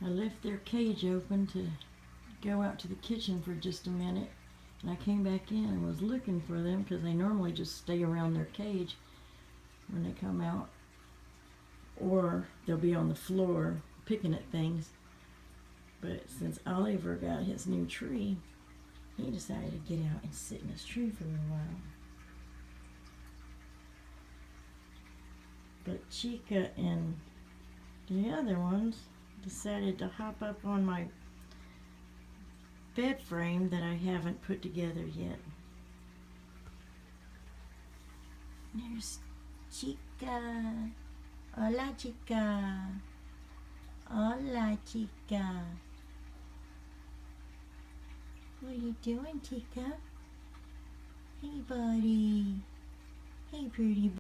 I left their cage open to go out to the kitchen for just a minute, and I came back in and was looking for them because they normally just stay around their cage when they come out, or they'll be on the floor picking at things. But since Oliver got his new tree, he decided to get out and sit in his tree for a little while. But Chica and the other ones decided to hop up on my bed frame that I haven't put together yet. There's Chica. Hola, Chica. Hola, Chica. What are you doing, Chica? Hey, buddy. Hey, pretty